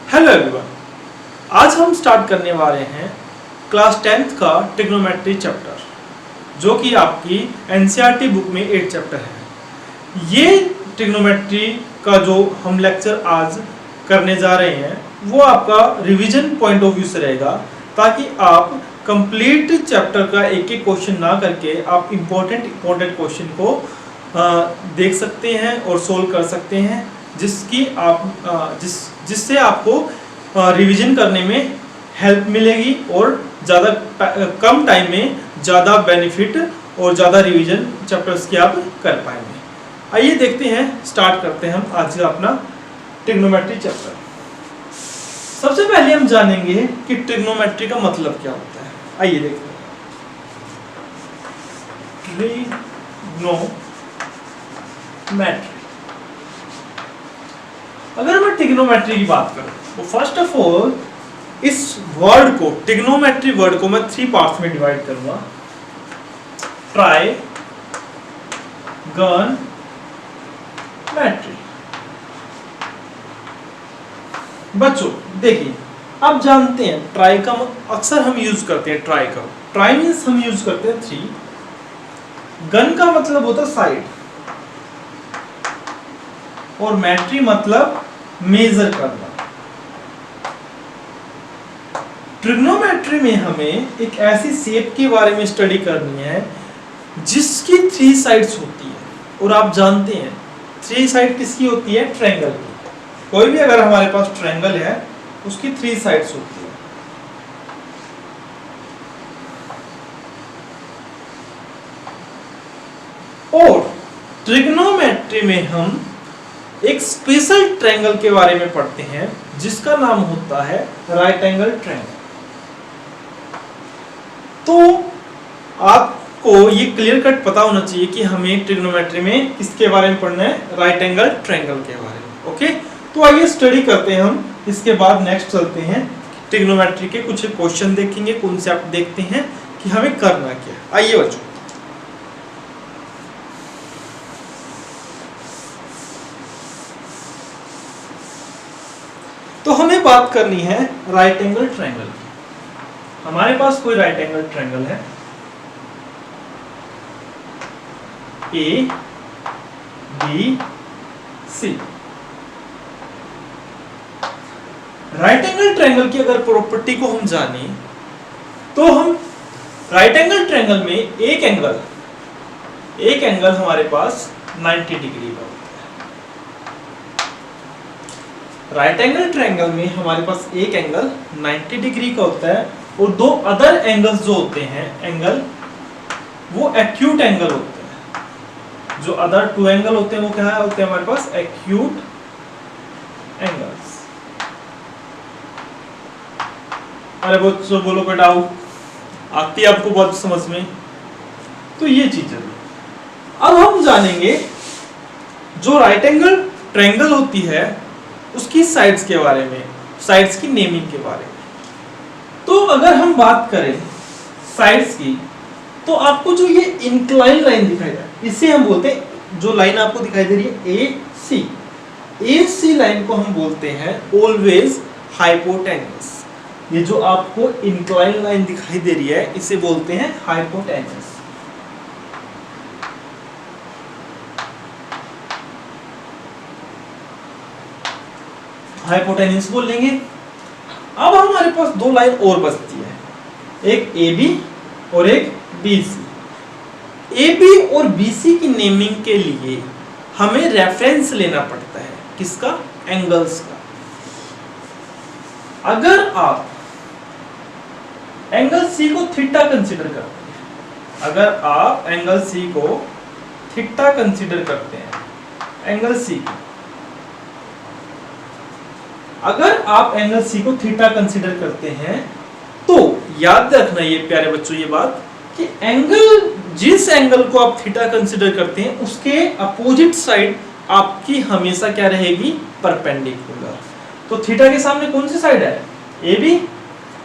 Hello everyone, आज हम start करने वाले हैं क्लास 10th का ट्रिग्नोमेट्री चैप्टर, जो कि आपकी एनसीईआरटी बुक में 8 चैप्टर है। ये ट्रिग्नोमेट्री का जो हम लेक्चर आज करने जा रहे हैं वो आपका रिवीजन पॉइंट ऑफ व्यू से रहेगा, ताकि आप कंप्लीट चैप्टर का एक एक क्वेश्चन ना करके आप इम्पोर्टेंट क्वेश्चन को देख सकते हैं और सोल्व कर सकते हैं, जिसकी आप जिससे आपको रिवीजन करने में हेल्प मिलेगी और ज़्यादा कम टाइम में ज़्यादा बेनिफिट और ज़्यादा रिवीजन चैप्टर्स की आप कर पाएंगे। आइए देखते हैं, स्टार्ट करते हैं हम आज का अपना ट्रिग्नोमेट्री चैप्टर। सबसे पहले हम जानेंगे कि ट्रिग्नोमेट्री का मतलब क्या होता है। आइए देखते हैं। ट्रिग्नोमेट्री, अगर मैं ट्रिग्नोमेट्री की बात करूं तो फर्स्ट ऑफ ऑल इस वर्ड को, ट्रिग्नोमेट्री वर्ड को मैं 3 पार्ट्स में डिवाइड करूंगा। Tri gon metry. बच्चों देखिए, आप जानते हैं ट्राई का अक्सर हम यूज करते हैं। ट्राई मीन्स हम यूज करते हैं 3। गन का मतलब होता है साइड, और मैट्री मतलब मेजर करना। ट्रिग्नोमेट्री में हमें एक ऐसी शेप के बारे में स्टडी करनी है जिसकी 3 साइड्स होती है, और आप जानते हैं 3 साइड किसकी होती है? ट्रायंगल की। कोई भी अगर हमारे पास ट्रायंगल है उसकी 3 साइड्स होती है। और ट्रिग्नोमेट्री में हम एक स्पेशल ट्रायंगल के बारे में पढ़ते हैं जिसका नाम होता है राइट एंगल ट्रायंगल। तो आपको ये क्लियर कट पता होना चाहिए कि हमें ट्रिग्नोमेट्री में किसके बारे में पढ़ना है? राइट एंगल ट्रायंगल के बारे में। ओके, तो आइए स्टडी करते हैं हम। इसके बाद नेक्स्ट चलते हैं, ट्रिग्नोमेट्री के कुछ क्वेश्चन देखेंगे, कॉन्सेप्ट देखते हैं कि हमें करना क्या है। आइए बच्चों, तो हमें बात करनी है राइट एंगल ट्रायंगल की। हमारे पास कोई राइट एंगल ट्रायंगल है, A B C. Right angle triangle की अगर प्रॉपर्टी को हम जाने तो हम राइट एंगल ट्रायंगल में एक एंगल हमारे पास 90 डिग्री का। राइट एंगल ट्रायंगल में हमारे पास एक एंगल 90 डिग्री का होता है, और 2 अदर एंगल्स जो होते हैं एंगल, वो एक्यूट एंगल होते हैं। जो अदर 2 एंगल होते हैं वो क्या होते हैं? हमारे पास एक्यूट एंगल्स। अरे बच्चों बोलो कोई डाउट आती है आपको बहुत समझ में? तो ये चीज है। अब हम जानेंगे जो राइट एंगल ट्रायंगल होती है उसकी साइड्स के बारे में, साइड्स की नेमिंग के बारे में। तो अगर हम बात करें साइड्स की, तो आपको जो ये इंक्लाइन लाइन दिखाई दे रहा है इसे हम बोलते हैं, जो लाइन आपको दिखाई दे रही है ए सी लाइन को हम बोलते हैं ऑलवेज हाइपोटेन्यूस। ये जो आपको इंक्लाइन लाइन दिखाई दे रही है इसे बोलते हैं हाइपोटेन्यूस। हाइपोटेन्यूस बोल लेंगे। अब हमारे पास 2 लाइन और बचती है, एक ए बी और एक बी सी। ए बी और बी सी की नेमिंग के लिए हमें रेफरेंस लेना पड़ता है। किसका? एंगल्स का। अगर आप एंगल सी को थीटा कंसीडर करते हैं, अगर आप एंगल सी को थीटा कंसीडर करते हैं, एंगल सी को, अगर आप एंगल सी को थीटा कंसीडर करते हैं तो याद रखना ये प्यारे बच्चों ये बात कि एंगल, जिस एंगल को आप थीटा कंसीडर करते हैं उसके अपोजिट साइड आपकी हमेशा क्या रहेगी? परपेंडिकुलर। तो थीटा के सामने कौन सी साइड है? A B.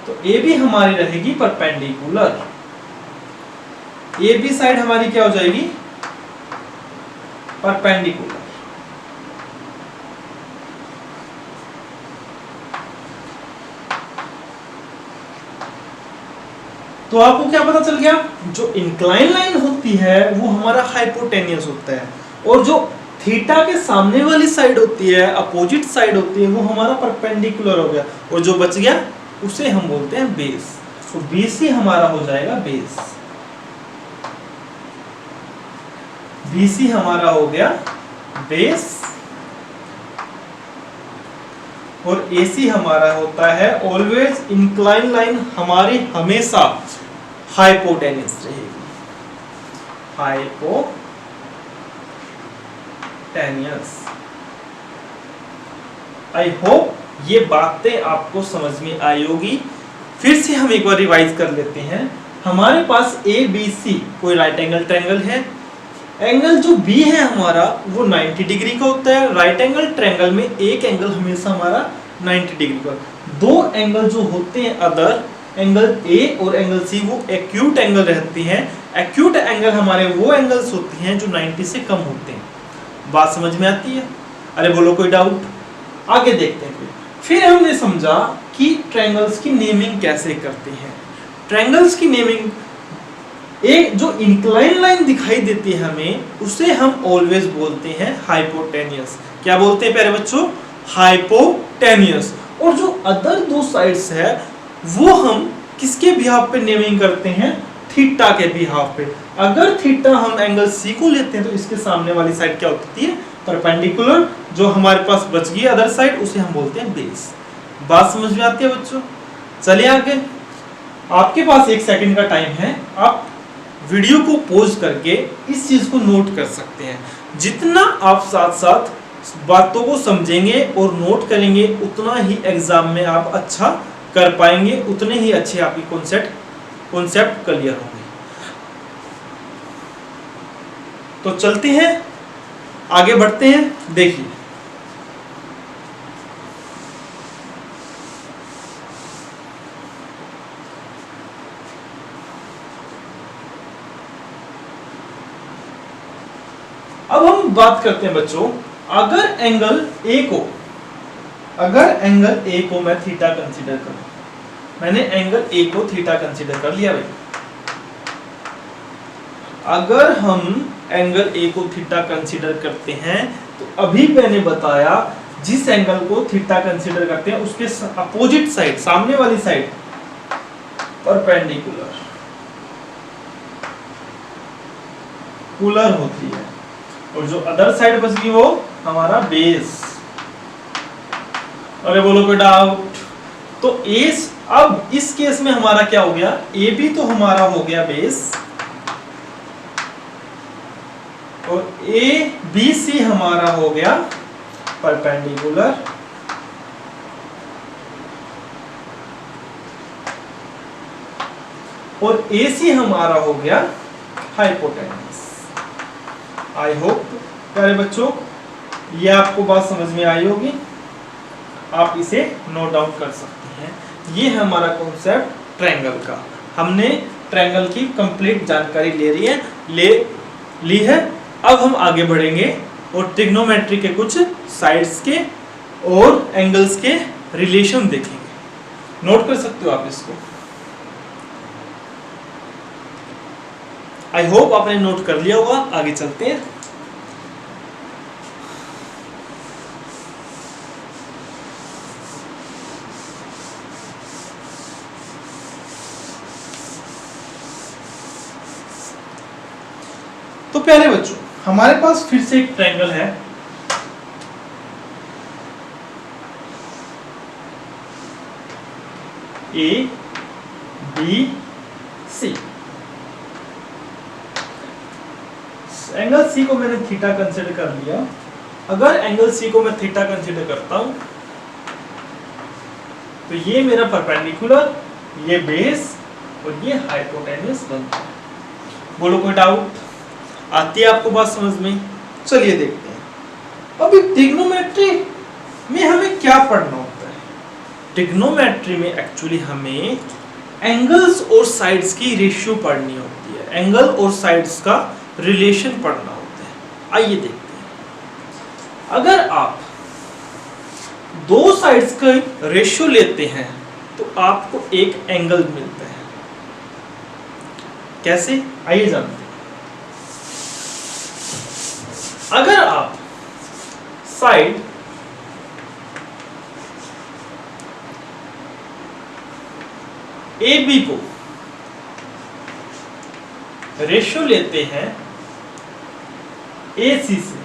तो ए बी हमारी रहेगी परपेंडिकुलर। ए बी साइड हमारी क्या हो जाएगी? परपेंडिकुलर। तो आपको क्या पता चल गया, जो इंक्लाइन लाइन होती है वो हमारा हाइपोटेनियस होता है, और जो थीटा के सामने वाली साइड होती है, अपोजिट साइड होती है, वो हमारा परपेंडिकुलर हो गया, और जो बच गया उसे हम बोलते हैं बेस। तो BC हमारा हो जाएगा बेस, BC हमारा हो गया बेस, और AC हमारा होता है ऑलवेज इंक्लाइन लाइन हमारी हमेशा हाइपोटेनियस रहेगी, हाइपोटेनियस। आई होप ये बातें आपको समझ में आई होगी। फिर से हम एक बार रिवाइज कर लेते हैं। हमारे पास ABC कोई राइट एंगल ट्रायंगल है, एंगल जो B है हमारा वो 90 डिग्री का होता है। राइट एंगल ट्रायंगल में एक एंगल हमेशा हमारा 90 डिग्री का। दो एंगल जो होते हैं अदर, एंगल A और एंगल C, वो एक्यूट एंगल रहती हैं। एक्यूट एंगल हमारे वो एंगल्स होती हैं जो 90 से कम होते हैं। बात समझ में आती है? अरे बोलो कोई डाउट? आगे देखते हैं। फिर हमने समझा कि ट्रायंगल्स की नेमिंग कैसे करते हैं। ट्रायंगल्स की नेमिंग, एक जो इंक्लाइन लाइन दिखाई देती है हमें, उसे हम ऑलवेज बोलते हैं हाइपोटेनियस। क्या बोलते हैं प्यारे बच्चों? हाइपोटेनियस। और जो अदर दो साइड्स है वो हम किसके बिहाफ पे नेमिंग करते हैं? थीटा के बिहाफ पे। अगर थीटा हम एंगल C को लेते हैं तो इसके सामने वाली साइड क्या होती है? परपेंडिकुलर। जो हमारे पास बच गई अदर साइड, उसे हम बोलते हैं बेस। बात समझ में आती है बच्चों? चलिए आगे। आपके पास 1 सेकंड का टाइम है, आप वीडियो को पॉज करके इस चीज को नोट कर सकते हैं। जितना आप साथ साथ बातों को समझेंगे और नोट करेंगे, उतना ही एग्जाम में आप अच्छा कर पाएंगे, उतने ही अच्छे आपकी कॉन्सेप्ट क्लियर होंगे। तो चलते हैं, आगे बढ़ते हैं। देखिए अब हम बात करते हैं बच्चों, अगर एंगल A को मैं थीटा कंसीडर करूं, मैंने एंगल A को थीटा कंसीडर कर लिया भाई। अगर हम एंगल A को थीटा कंसीडर करते हैं तो अभी मैंने बताया जिस एंगल को थीटा कंसीडर करते हैं उसके अपोजिट साइड, सामने वाली साइड परपेंडिकुलर होती है, और जो अदर साइड बच गई वो हमारा बेस। अरे बोलो कोई डाउट? तो अब इस केस में हमारा क्या हो गया? AB तो हमारा हो गया बेस, और ABC हमारा हो गया परपेंडिकुलर, और AC हमारा हो गया हाइपोटेनस। आई होप प्यारे बच्चों ये आपको बात समझ में आई होगी, आप इसे नोट डाउन कर सकते हैं। ये है हमारा कॉन्सेप्ट ट्रायंगल का। हमने ट्रायंगल की कंप्लीट जानकारी ली है। अब हम आगे बढ़ेंगे और ट्रिग्नोमेट्री के कुछ साइड्स के और एंगल्स के रिलेशन देखेंगे। नोट कर सकते हो आप इसको। आई होप आपने नोट कर लिया होगा। आगे चलते हैं। तो प्यारे बच्चों हमारे पास फिर से एक ट्रायंगल है। ABC। एंगल C को मैंने थीटा कंसीडर कर लिया। अगर एंगल C को मैं थीटा कंसीडर करता हूं तो ये मेरा परपेंडिकुलर, ये बेस और ये हाइपोटेनस बनता है। बोलो कोई डाउट? आती है आपको बात समझ में? चलिए देखते हैं। अभी ट्रिग्नोमेट्री में हमें क्या पढ़ना होता है? ट्रिग्नोमेट्री में एक्चुअली हमें एंगल्स और साइड्स की रेशियो पढ़नी होती है, एंगल और साइड्स का रिलेशन पढ़ना होता है। आइए देखते हैं। अगर आप दो साइड्स का रेशियो लेते हैं तो आपको एक एंगल मिलता है। कैसे, आइए जानते हैं। अगर आप साइड ए बी को रेशियो लेते हैं ए सी से,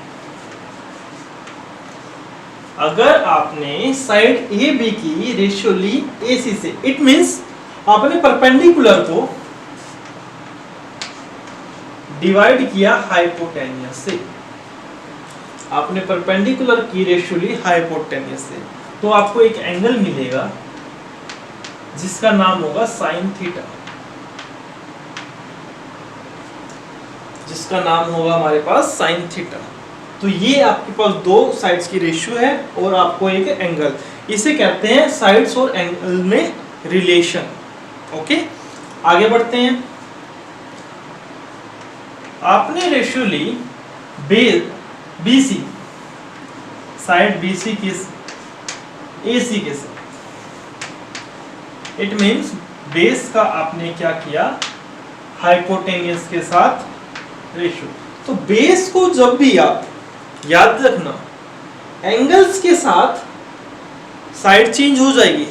अगर आपने साइड ए बी की रेशियो ली ए सी से, इट मींस आपने परपेंडिकुलर को डिवाइड किया हाइपोटेनियस से, आपने परपेंडिकुलर की रेशियो ली हाइपोटेनियस से, तो आपको एक एंगल मिलेगा जिसका नाम होगा साइन थीटा, जिसका नाम होगा हमारे पास साइन थीटा। तो ये आपके पास दो साइड्स की रेशियो है और आपको एक एंगल, इसे कहते हैं साइड्स और एंगल में रिलेशन। ओके, आगे बढ़ते हैं। आपने रेशियो ली BC, साइड BC की AC के साथ, इट मींस बेस का आपने क्या किया, हाइपोटेनियस के साथ रेशियो। तो बेस को जब भी आप याद रखना, एंगल्स के साथ साइड चेंज हो जाएगी,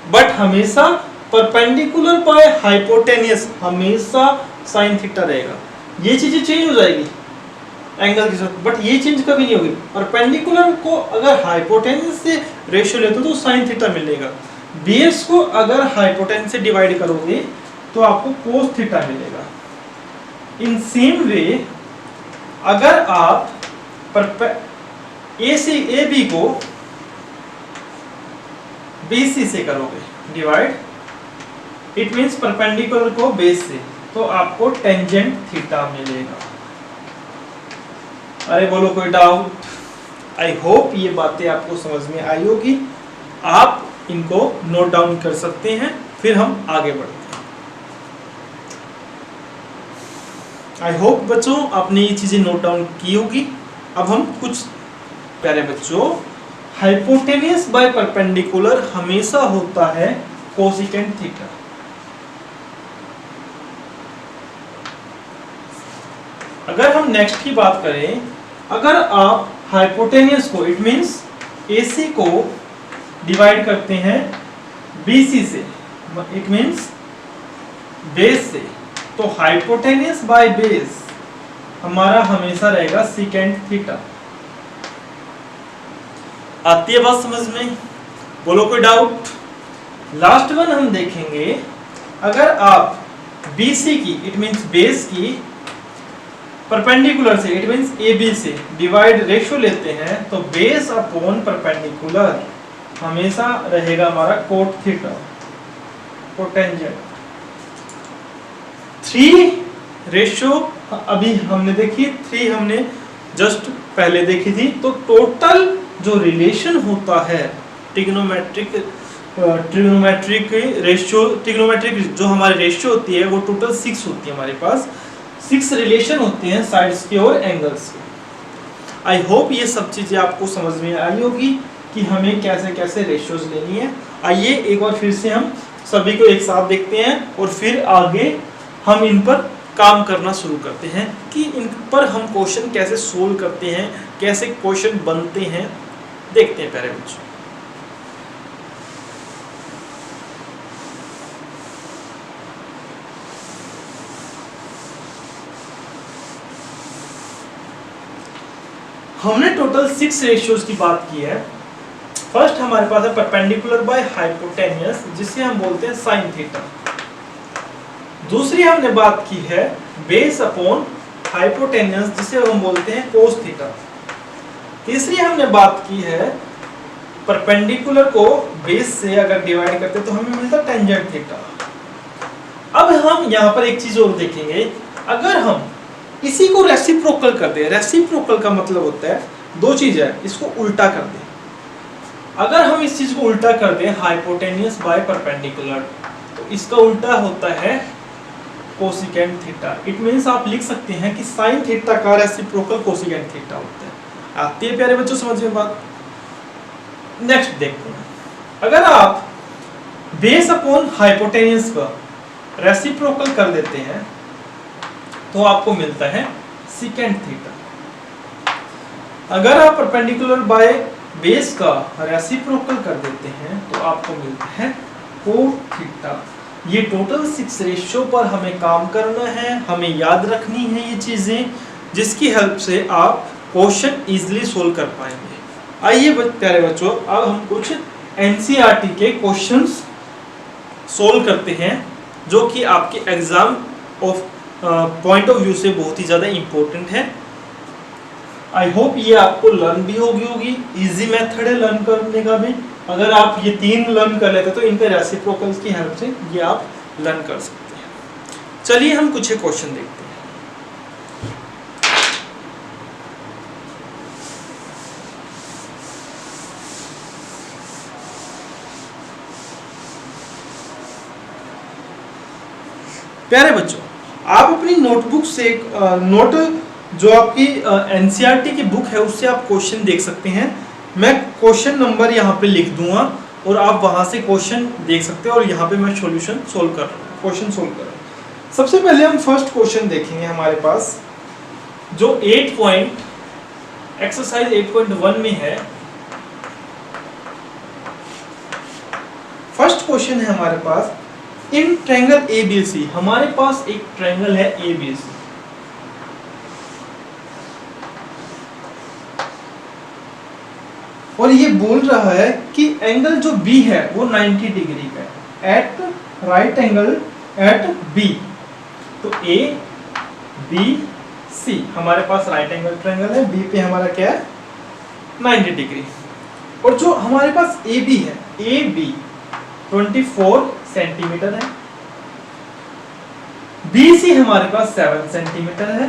बट हमेशा परपेंडिकुलर बाय हाइपोटेनियस हमेशा साइन थीटा रहेगा। ये चीजें चेंज हो जाएगी एंगल के साथ, बट ये चेंज कभी नहीं होगी। परपेंडिकुलर को अगर हाइपोटेनियस से रेशियो लेते हो तो साइन थीटा मिलेगा, बेस को अगर हाइपोटेनियस से डिवाइड करोगे तो आपको कोस थीटा मिलेगा। इन सेम वे अगर आप ए बी को BC से करोगे डिवाइड, इट मींस परपेंडिकुलर को बेस से, तो आपको टेंजेंट थीटा मिलेगा। अरे बोलो कोई डाउट? आई होप ये बातें आपको समझ में आई होगी, आप इनको नोट डाउन कर सकते हैं, फिर हम आगे बढ़ते हैं। आई होप बच्चों आपने ये चीजें नोट डाउन की होगी। अब हम कुछ प्यारे बच्चों, हाइपोटेनियस बाय परपेंडिकुलर हमेशा होता है कोसेकेंट थीटा। अगर हम नेक्स्ट की बात करें, अगर आप हाइपोटेनियस को, इट मींस AC को डिवाइड करते हैं BC से, इट मींस बेस से, तो हाइपोटेनियस बाय बेस हमारा हमेशा रहेगा सेकेंट थीटा। आती है बात समझ में? बोलो कोई डाउट? लास्ट वन हम देखेंगे, अगर आप BC की, इट मींस बेस की परपेंडिकुलर से, इट मींस AB से डिवाइड रेशियो लेते हैं, तो बेस अपॉन परपेंडिकुलर हमेशा रहेगा हमारा कोट थीटा, कोटेंजेंट। 3 रेशियो अभी हमने देखी, 3 हमने जस्ट पहले देखी थी। तो टोटल जो रिलेशन होता है ट्रिग्नोमेट्रिक रेशियो, ट्रिग्नोमेट्रिक जो हमारी रेशियो होती है वो टोटल 6 होती है हमारे पास। 6 रिलेशन होते हैं साइड्स के और एंगल्स के। आई होप ये सब चीजें आपको समझ में आई होगी कि हमें कैसे कैसे रेशियोज लेनी है। आइए एक बार फिर से हम सभी को एक साथ देखते हैं और फिर आगे हम इन पर काम करना शुरू करते हैं कि इन पर हम क्वेश्चन कैसे सोल्व करते हैं, कैसे क्वेश्चन बनते हैं, देखते हैं प्यारे बच्चों। हमने टोटल 6 रेशियोज की बात की है। फर्स्ट हमारे पास है परपेंडिकुलर बाय हाइपोटेनियस, जिसे हम बोलते हैं साइन थीटा। दूसरी हमने बात की है बेस अपॉन हाइपोटेनियस, जिसे हम बोलते हैं कोस थीटा। तीसरी हमने बात की है परपेंडिकुलर को बेस से अगर डिवाइड करते तो हमें मिलता टेंजेंट थीटा। अब हम यहाँ पर एक चीज और देखेंगे, अगर हम इसी को रेसिप्रोकल कर दें, रेसिप्रोकल का मतलब होता है दो चीज है, इसको उल्टा कर दें। अगर हम इस चीज को उल्टा कर दें हाइपोटेनियस बाय परपेंडिकुलर, तो इसका उल्टा होता है कोसेकेंट थीटा। इट मींस आप लिख सकते हैं कि साइन थीटा का रेसिप्रोकल कोसेकेंट थीटा होता है। आती है प्यारे बच्चों समझ में बात? नेक्स्ट देखते हैं, अगर आप बेस अपॉन हाइपोटेनियस का रेसिप्रोकल कर देते हैं तो आपको मिलता है सेकेंड थीटा। अगर आप परपेंडिकुलर बाय बेस का रेसिप्रोकल कर देते हैं तो आपको मिलता है कोट थीटा। ये टोटल 6 रेशियो पर हमें काम करना है, हमें याद रखनी है ये चीजें, जिसकी हेल्प से आप क्वेश्चन इजीली सोल्व कर पाएंगे। आइए प्यारे बच्चों, अब हम कुछ एनसीईआरटी के क्वेश्चंस सोल्व करते हैं जो कि आपके exam of point of view से बहुत ही ज़्यादा इम्पोर्टेंट है। आई होप ये आपको लर्न भी होगी इजी मेथड है लर्न करने का भी। अगर आप ये 3 लर्न कर लेते तो इनके रेसिप्रोकल्स की हेल्प से ये आप लर्न कर सकते हैं। चलिए हम कुछ क्वेश्चन देखते हैं। प्यारे बच्चों, आप अपनी नोटबुक से नोट जो आपकी एनसीईआरटी की बुक है उससे आप क्वेश्चन देख सकते हैं। मैं क्वेश्चन नंबर यहाँ पे लिख दूंगा और आप वहां से क्वेश्चन देख सकते हैं और यहाँ पे मैं सॉल्यूशन सोल्व कर रहा हूँ, क्वेश्चन सोल्व कर रहा हूँ। सबसे पहले हम फर्स्ट क्वेश्चन देखेंगे हमारे पास जो एक्सरसाइज 8.1 में है। फर्स्ट क्वेश्चन है हमारे पास, इन ट्रायंगल ABC, हमारे पास एक ट्रायंगल है ABC। और ये बोल रहा है कि एंगल जो B है वो 90 डिग्री का है at right angle at B। तो A B C हमारे पास राइट एंगल ट्रायंगल है, B पे हमारा क्या है 90 डिग्री। और जो हमारे पास AB है, AB 24 सेंटीमीटर है, BC हमारे पास 7 सेंटीमीटर है।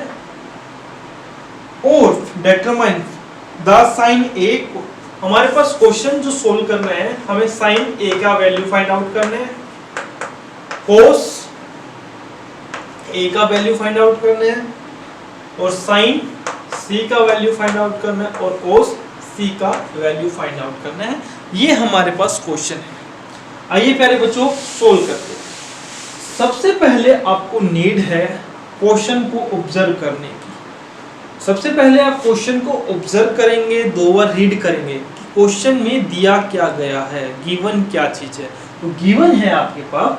और डिटरमाइन द साइन A, हमारे पास क्वेश्चन जो सोल्व करना है हमें साइन A का वैल्यू फाइंड आउट करना है, कोस A का वैल्यू फाइंड आउट करना है और साइन C का वैल्यू फाइंड आउट करना है और कोस C का वैल्यू फाइंड आउट करना है। ये हमारे पास क्वेश्चन है। आइए प्यारे बच्चों सोल्व करते हैं। सबसे पहले आपको नीड है क्वेश्चन को ऑब्जर्व करने की। सबसे पहले आप क्वेश्चन को ऑब्जर्व करेंगे, 2 बार रीड करेंगे कि क्वेश्चन में दिया क्या गया है, गिवन क्या चीज है। तो गिवन है आपके पास,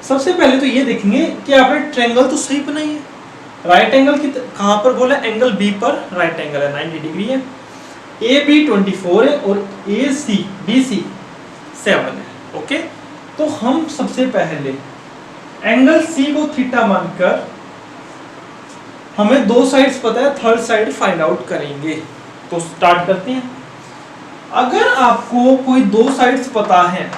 सबसे पहले तो ये देखेंगे कि आपने ट्रायंगल तो सही बनाई है। राइट एंगल की कहां पर बोला, एंगल B पर राइट एंगल है 90 डिग्री है। AB 24 है और BC 7 है। ओके, तो हम सबसे पहले एंगल C को थीटा मानकर हमें 2 साइड्स पता है, थर्ड साइड फाइंड आउट करेंगे। तो स्टार्ट करते हैं। अगर आपको कोई 2 साइड्स पता है,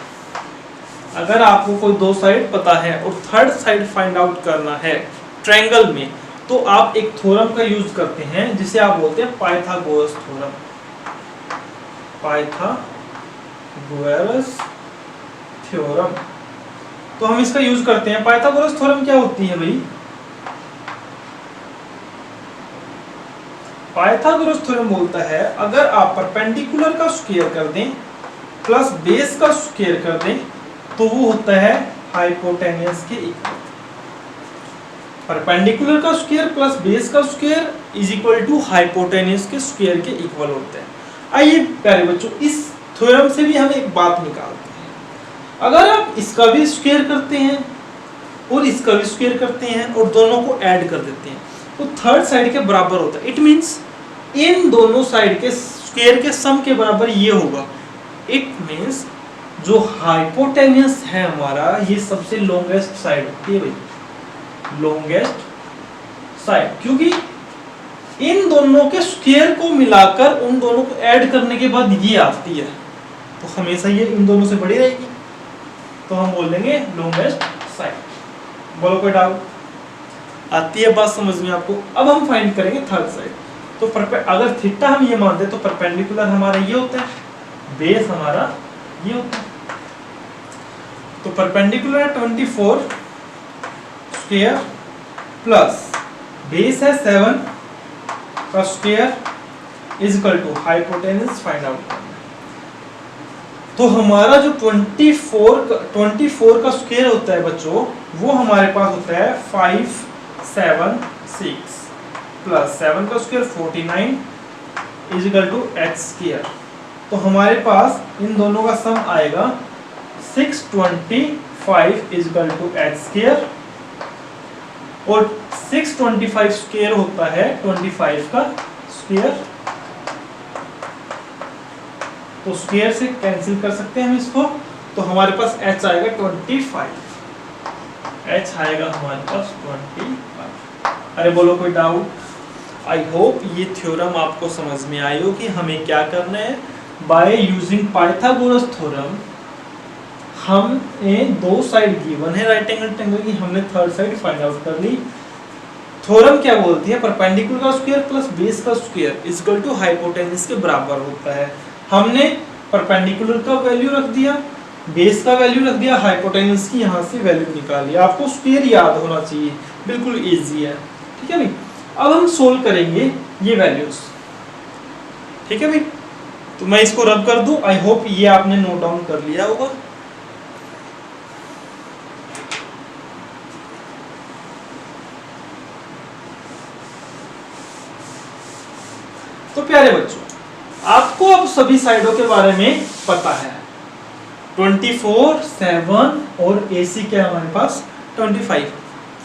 अगर आपको कोई 2 साइड पता है और थर्ड साइड फाइंड आउट करना है ट्रायंगल में, तो आप एक थ्योरम का यूज करते हैं जिसे आप बोलते हैं पाइथागोरस थ्योरम। पाइथागोरस थ्योरम, तो हम इसका यूज करते हैं। पाइथागोरस थ्योरम क्या होती है भाई? पाइथागोरस थ्योरम बोलता है अगर आप परपेंडिकुलर का स्क्वायर कर दें प्लस बेस का स्क्वायर कर दें तो वो होता है हाइपोटेन्यूस के इक्वल। परपेंडिकुलर का स्क्वायर प्लस बेस का square is equal to hypotenuse के स्क्वायर के इक्वल होता है। आइए प्यारे बच्चों, इस थ्योरम से भी हम एक बात निकालते हैं। अगर आप इसका भी स्क्वायर करते हैं और इसका भी स्क्वायर करते हैं और दोनों को ऐड कर देते हैं तो थर्ड साइड के बराबर होता है। इट मींस इन दोनों साइड के स्क्वायर के सम के बराबर ये होगा। इट मींस जो हाइपोटेन्यूस है हमारा, ये सबसे लॉन्गेस्ट साइड होती है भाई, लॉन्गेस्ट साइड, क्योंकि इन दोनों के स्क्वायर को मिलाकर उन दोनों को ऐड करने के बाद ये आती है, तो हमेशा ये इन दोनों से बड़ी रहेगी, तो हम बोल देंगे लॉन्गेस्ट साइड। बोलो कोई डाउट आती है बात समझ में आपको? अब हम फाइंड करेंगे थर्ड साइड। तो अगर थीटा हम ये मानते हैं तो परपेंडिकुलर हमारा ये होता है, बेस हमारा ये होता है। तो परपेंडिकुलर है 24 स्क्वायर प्लस बेस है 7 का square is equal to hypotenuse find out करना है। तो हमारा जो 24 का स्क्वायर होता है बच्चों, वो हमारे पास होता है 5 7 6 प्लस 7 का square 49 is equal to H square. तो हमारे पास इन दोनों का सम आएगा 625 is equal to H square, और 625 स्क्वायर होता है 25 का स्क्वायर, तो स्क्वायर से कैंसिल कर सकते हैं हम इसको। तो हमारे पास h आएगा 25, h आएगा हमारे पास 25। अरे बोलो कोई डाउट? आई होप ये थ्योरम आपको समझ में आई हो कि हमें क्या करना है। बाय यूजिंग पाइथागोरस थ्योरम हमने दो साइड गिवन है राइट एंगल ट्रायंगल की, हमने थर्ड साइड फाइंड आउट कर ली। थ्योरम क्या बोलती है? परपेंडिकुलर का स्क्वायर प्लस बेस का square is equal to hypotenuse के बराबर होता है। हमने परपेंडिकुलर का वैल्यू रख दिया, बेस का वैल्यू रख दिया, हाइपोटेन्यूज की यहाँ से वैल्यू निकाल लिया। आपको स्क्वायर याद होना चाहिए, बिल्कुल इजी है। ठीक है भाई, अब हम सोल्व करेंगे ये वैल्यूज। ठीक है भाई, तो मैं इसको रब कर दूं। आई होप ये आपने नोट डाउन कर लिया होगा। तो प्यारे बच्चों, आपको अब सभी साइडों के बारे में पता है। 24, 7 और AC क्या है हमारे पास 25।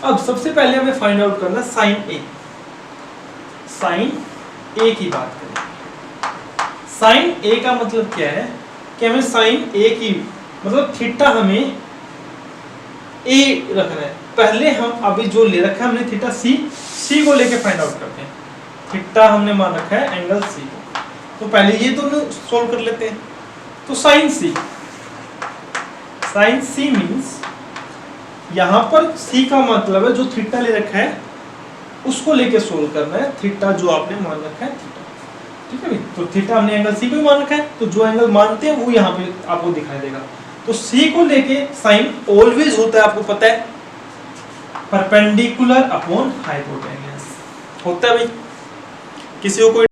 अब सबसे पहले हमें फाइंड आउट करना साइन A। साइन A की बात करें। साइन A का मतलब क्या है कि हमें साइन A की मतलब थीटा हमें A रखना है। पहले हम अभी जो ले रखा है हमने थीटा C को लेके फाइंड आउट करते हैं। थीटा हमने मान रखा है एंगल C को, तो पहले ये तो सोल्व कर लेते हैं। तो साइन C मींस यहाँ पर C का मतलब है जो थीटा ले रखा है उसको लेके सोल्व करना है। थीटा जो आपने मान रखा है थीटा, ठीक है भाई। तो थीटा हमने एंगल C को ही मान रखा है, तो जो एंगल मानते हैं वो यहाँ पे आपको दिखाई देगा। तो C को लेके साइन ऑलवेज होता है, आपको पता है, परपेंडिकुलर अपॉन हाइपोटेन्यूज होता है भाई। किसी को कोई